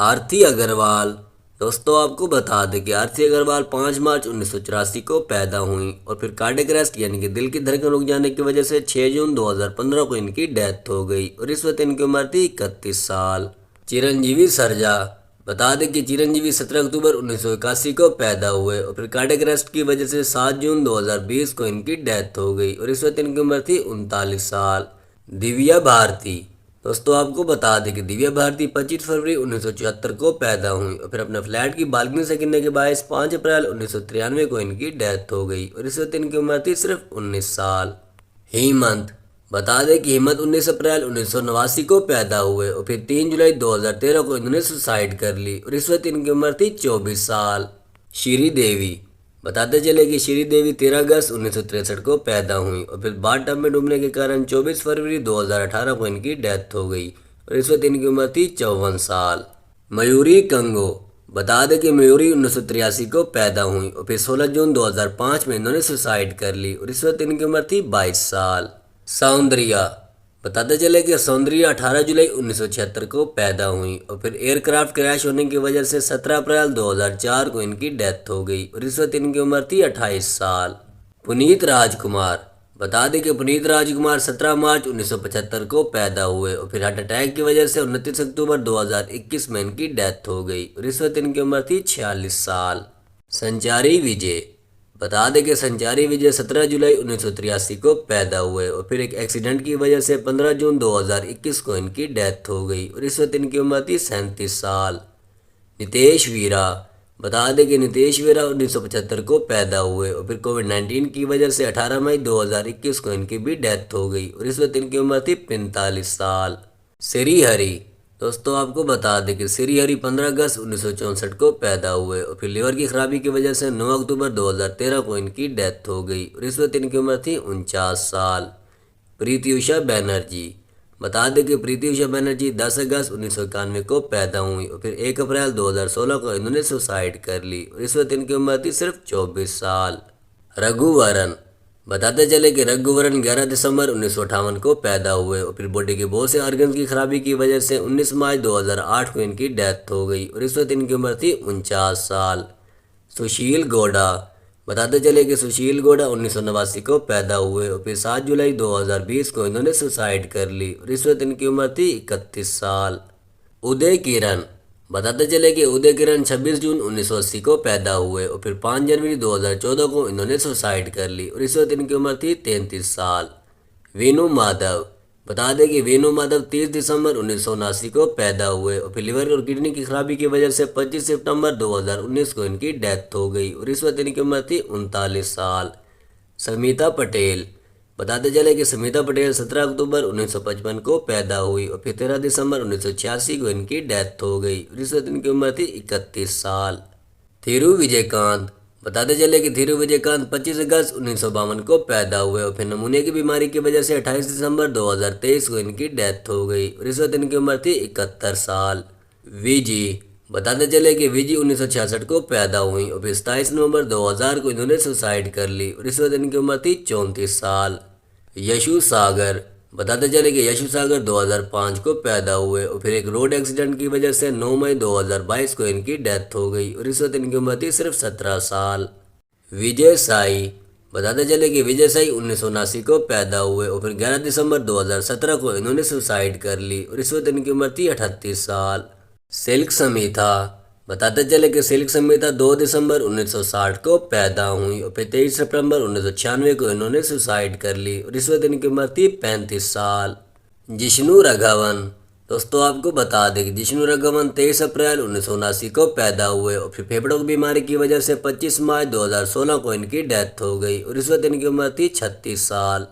आरती अग्रवाल। दोस्तों आपको बता दें कि आरती अग्रवाल 5 मार्च 1984 को पैदा हुई और फिर कार्डियक अरेस्ट यानी कि दिल की धड़कन रुक जाने की वजह से 6 जून 2015 को इनकी डेथ हो गई और इस वक्त इनकी उम्र थी 31 साल। चिरंजीवी सरजा। बता दें कि चिरंजीवी 17 अक्टूबर 1981 को पैदा हुए और फिर कार्डियक अरेस्ट की वजह से 7 जून 2020 को इनकी डेथ हो गई और इस वक्त इनकी उम्र थी 39 साल। दिव्या भारती। दोस्तों आपको बता दें कि दिव्या भारती 25 फरवरी 1974 को पैदा हुई और फिर अपने फ्लैट की बालकनी से गिरने के बायस 5 अप्रैल 1993 को इनकी डेथ हो गई और इस वक्त इनकी उम्र थी सिर्फ 19 साल। हेमंत। बता दें कि हेमंत 19 अप्रैल 1989 को पैदा हुए और फिर 3 जुलाई 2013 को इन्होंने सुसाइड कर ली और इस वक्त इनकी उम्र थी 24 साल। श्री देवी। बताते चले कि श्री देवी 13 अगस्त 1963 को पैदा हुई और फिर बाथ टब में डूबने के कारण 24 फरवरी 2018 को इनकी डेथ हो गई और इस वक्त इनकी उम्र थी 54 साल। मयूरी कंगो। बता दें कि मयूरी 1983 को पैदा हुई और फिर 16 जून 2005 में इन्होंने सुसाइड कर ली और इस वक्त इनकी उम्र थी 22 साल। सौंदर्या। बताते चले कि सौंदर्या 18 जुलाई 1976 को पैदा हुई और फिर एयरक्राफ्ट क्रैश होने की वजह से 17 अप्रैल 2004 को इनकी डेथ हो गई और इस वक्त इनकी उम्र थी 28 साल। पुनीत राजकुमार। बता दें कि पुनीत राजकुमार 17 मार्च 1975 को पैदा हुए और फिर हार्ट अटैक की वजह से 29 अक्टूबर 2021 में इनकी डेथ हो गई और इस वक्त इनकी उम्र थी 46 साल। संचारी विजय। बता दें कि संचारी विजय 17 जुलाई 1983 को पैदा हुए और फिर एक एक्सीडेंट की वजह से 15 जून 2021 को इनकी डेथ हो गई और इस वक्त इनकी उम्र थी 37 साल। नितेश वीरा। बता दें कि नितेश वीरा 1975 को पैदा हुए और फिर कोविड-19 की वजह से 18 मई 2021 को इनकी भी डेथ हो गई और इस वक्त इनकी उम्र थी 45 साल। श्री हरि। दोस्तों आपको बता दें कि श्री हरि 15 अगस्त 1964 को पैदा हुए और फिर लिवर की खराबी की वजह से 9 अक्टूबर 2013 को इनकी डेथ हो गई और इस वक्त इनकी उम्र थी 49 साल। प्रीति उषा बनर्जी। बता दें कि प्रीति उषा बनर्जी 10 अगस्त 1991 को पैदा हुई और फिर 1 अप्रैल 2016 को इन्होंने सुसाइड कर ली और इस वक्त इनकी उम्र थी सिर्फ 24 साल। रघुवरन। बताते चले कि रघुवरन 11 दिसंबर 1958 को पैदा हुए और फिर बॉडी के बहुत से ऑर्गन्स की खराबी की वजह से 19 मार्च 2008 को इनकी डेथ हो गई और इस वक्त इनकी उम्र थी 49 साल। सुशील गौड़ा। बताते चले कि सुशील गौड़ा 1989 को पैदा हुए और फिर 7 जुलाई 2020 को इन्होंने सुसाइड कर ली और इस वक्त इनकी उम्र थी 31 साल। उदय किरण। बताते चले कि उदय किरण 26 जून 1980 को पैदा हुए और फिर 5 जनवरी 2014 को इन्होंने सुसाइड कर ली और इस वक्त इनकी उम्र थी 33 साल। वेणु माधव। बता दें कि वेणु माधव 30 दिसंबर 1979 को पैदा हुए और फिर लिवर और किडनी की खराबी की वजह से 25 सितंबर 2019 को इनकी डेथ हो गई और इस वक्त इनकी उम्र थी 39 साल। समिता पटेल। बताते चले कि समिता पटेल 17 अक्टूबर 1955 को पैदा हुई और फिर 13 दिसंबर 1986 को इनकी डेथ हो गई और इस वक्त इनकी उम्र थी 31 साल। धीरू विजयकांत। बताते चले कि धीरू विजयकांत 25 अगस्त 1952 को पैदा हुए और फिर नमूने की बीमारी की वजह से 28 दिसंबर 2023 को इनकी डेथ हो गई और इस वक्त इनकी उम्र थी 71 साल। विजी। बताते चले कि विजी 1966 को पैदा हुई और फिर 27 नवंबर 2000 को इन्होंने सुसाइड कर ली और इस वक्त इनकी उम्र थी 34 साल। यशु सागर। बताते चले कि यशु सागर 2005 को पैदा हुए और फिर एक रोड एक्सीडेंट की वजह से 9 मई 2022 को इनकी डेथ हो गई और इस वक्त इनकी उम्र थी सिर्फ 17 साल। विजय साई। बताते चले कि विजय साई 1979 को पैदा हुए और फिर 11 दिसंबर 2017 को इन्होंने सुसाइड कर ली और इस वक्त इनकी उम्र थी 38 साल। सिल्क समीथा। बताते चले कि सिल्क समीता 2 दिसंबर 1960 को पैदा हुई और फिर 23 सितंबर 1996 को इन्होंने सुसाइड कर ली और इस वक्त इनकी उम्र थी 35 साल। जिष्णु राघवन। दोस्तों आपको बता दें कि जिष्णु राघवन 23 अप्रैल 1979 को पैदा हुए और फिर फेफड़ों की बीमारी की वजह से 25 मार्च 2016 को इनकी डेथ हो गई और इस वक्त इनकी उम्र थी 36 साल।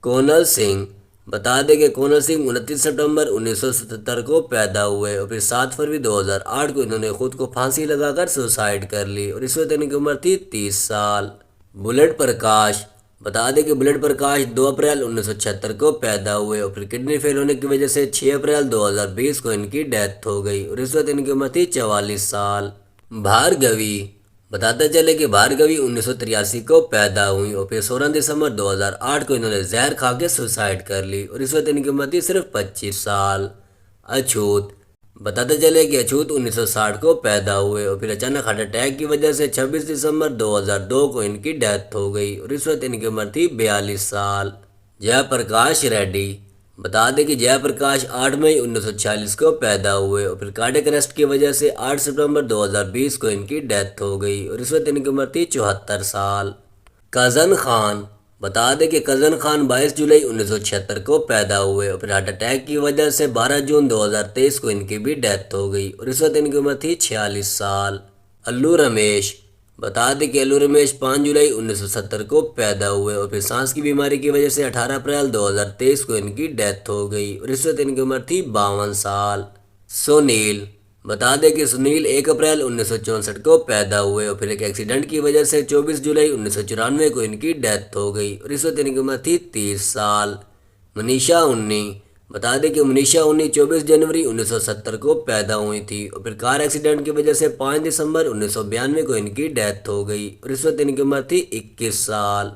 कोनल सिंह। बता दें कि कोनल सिंह 29 सितंबर 1977 को पैदा हुए और फिर 7 फरवरी 2008 को इन्होंने खुद को फांसी लगाकर सुसाइड कर ली और इस वक्त इनकी उम्र थी 30 साल। बुलेट प्रकाश। बता दें कि बुलेट प्रकाश 2 अप्रैल 1976 को पैदा हुए और फिर किडनी फेल होने की वजह से 6 अप्रैल 2020 को इनकी डेथ हो गई और इस वक्त इनकी उम्र थी 44 साल। भार्गवी। बताते चले कि भार्गवी 1983 को पैदा हुई और फिर 16 दिसंबर 2008 को इन्होंने जहर खा के सुसाइड कर ली और इस वक्त इनकी उम्र थी सिर्फ 25 साल। अछूत। बताते चले कि अछूत 1960 को पैदा हुए और फिर अचानक हार्ट अटैक की वजह से 26 दिसंबर 2002 को इनकी डेथ हो गई और इस वक्त इनकी उम्र थी 42 साल। जयप्रकाश रेड्डी। बता दें कि जयप्रकाश 8 मई 1946 को पैदा हुए और फिर कार्डियक अरेस्ट की वजह से 8 सितंबर 2020 को इनकी डेथ हो गई और इस वक्त इनकी उम्र थी 74 साल। कज़न खान। बता दें कि कज़न खान 22 जुलाई 1976 को पैदा हुए और फिर हार्ट अटैक की वजह से 12 जून 2023 को इनकी भी डेथ हो गई और इस वक्त इनकी उम्र थी 46 साल। अल्लू रमेश। बता दें कि अल्लू रमेश 5 जुलाई 1970 को पैदा हुए और फिर सांस की बीमारी की वजह से 18 अप्रैल 2023 को इनकी डेथ हो गई और इस वक्त इनकी उम्र थी 52 साल। सुनील। बता दें कि सुनील 1 अप्रैल 1964 को पैदा हुए और फिर एक एक्सीडेंट की वजह से 24 जुलाई 1994 को इनकी डेथ हो गई और इस वक्त इनकी उम्र थी 30 साल। मनीषा उन्नी। बता दें कि मनीषा उन्नी 24 जनवरी 1970 को पैदा हुई थी और फिर कार एक्सीडेंट की वजह से 5 दिसंबर 1992 को इनकी डेथ हो गई और इस वक्त इनकी उम्र थी 21 साल।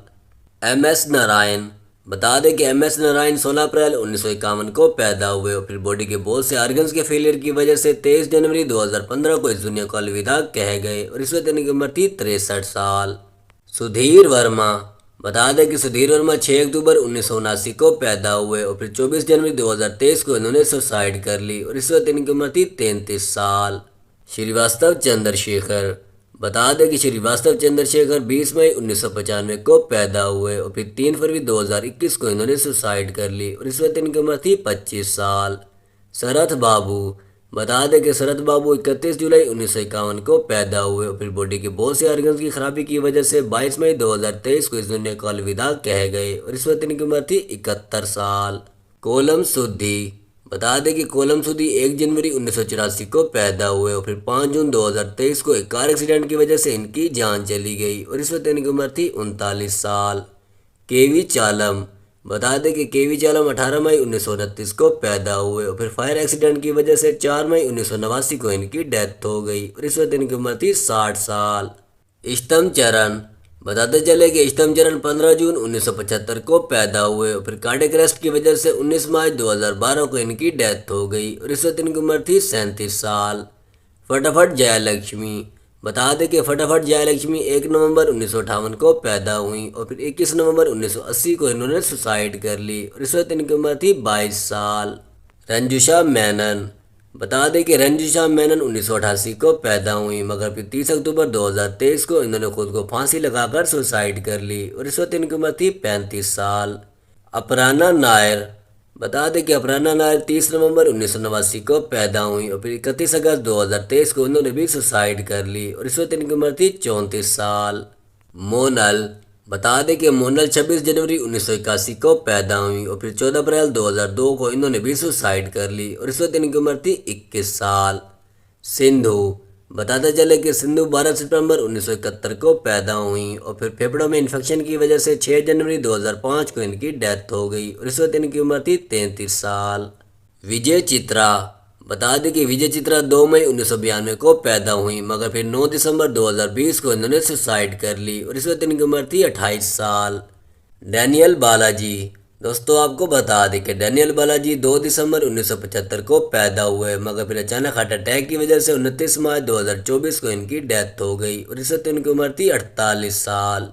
MS नारायण। बता दें कि MS नारायण 16 अप्रैल 1951 को पैदा हुए और फिर बॉडी के बहुत से आर्गन्स के फेलियर की वजह से 23 जनवरी 2015 को इस दुनिया को अलविदा कह गए और इस वक्त इनकी उम्र थी 63 साल। सुधीर वर्मा। बता दें कि सुधीर वर्मा 6 अक्टूबर 1979 को पैदा हुए और फिर 24 जनवरी 2023 को इन्होंने सुसाइड कर ली और इस वक्त इनकी उम्र थी 33 साल। श्रीवास्तव चंद्रशेखर। बता दें कि श्रीवास्तव चंद्रशेखर 20 मई 1995 को पैदा हुए और फिर 3 फरवरी 2021 को इन्होंने सुसाइड कर ली और इस वक्त इनकी उम्र थी 25 साल। शरथ बाबू। बता दें कि शरथ बाबू 31 जुलाई 1951 को पैदा हुए और फिर बॉडी के बहुत से ऑर्गन्स की खराबी की वजह से 22 मई 2023 को इस दुनिया को अलविदा कह गए और इस वक्त इनकी उम्र थी 71 साल। कोलम सुद्दी। बता दें कि कोलम सुद्दी 1 जनवरी 1984 को पैदा हुए और फिर 5 जून 2023 को एक कार एक्सीडेंट की वजह से इनकी जान चली गई और इस वक्त इनकी उम्र थी 39 साल। केवी चालम। बता दें कि केवी चालम 18 मई 1929 को पैदा हुए और फिर फायर एक्सीडेंट की वजह से 4 मई 1989 को इनकी डेथ हो गई और इस वक्त इनकी उम्र थी 60 साल। इष्टम चरण। बताते चले कि इष्टम चरण 15 जून 1975 को पैदा हुए और फिर कार्डियक अरेस्ट की वजह से 19 मार्च 2012 को इनकी डेथ हो गई और इस वक्त इनकी उम्र थी 37 साल। फटाफट जयलक्ष्मी। बता दें कि फटाफट जयलक्ष्मी 1 नवंबर 1958 को पैदा हुई और फिर 21 नवंबर 1980 को इन्होंने सुसाइड कर ली और इस वक्त इनकी उम्र थी 22 साल। रंजुषा मेनन। बता दें कि रंजुषा मेनन 1988 को पैदा हुई मगर फिर 30 अक्टूबर 2023 को इन्होंने खुद को फांसी लगाकर सुसाइड कर ली और इस वक्त इनकी उम्र थी 35 साल। अपराना नायर। बता दें कि अपराना नायर 30 नवंबर 1989 को पैदा हुई और फिर 31 अगस्त 2023 को उन्होंने भी सुसाइड कर ली और इस वक्त इनकी उम्र थी 34 साल। मोनल। बता दें कि मोनल 26 जनवरी 1981 को पैदा हुई और फिर 14 अप्रैल 2002 को इन्होंने भी सुसाइड कर ली और इस वक्त इनकी उम्र थी 21 साल। सिंधु। बताते चले कि सिंधु 12 सितंबर 1971 को पैदा हुई और फिर फेफड़ों में इन्फेक्शन की वजह से 6 जनवरी 2005 को इनकी डेथ हो गई और इस वक्त इनकी उम्र थी 33 साल। विजय चित्रा। बता दें कि विजय चित्रा 2 मई 1992 को पैदा हुई मगर फिर 9 दिसंबर 2020 को इन्होंने सुसाइड कर ली और इस वक्त इनकी उम्र थी 28 साल। डैनियल बालाजी। दोस्तों आपको बता दें कि डैनियल बालाजी 2 दिसंबर 1975 को पैदा हुए मगर फिर अचानक हार्ट अटैक की वजह से 29 मार्च 2024 को इनकी डेथ हो गई और इस वक्त इनकी उम्र थी 48 साल।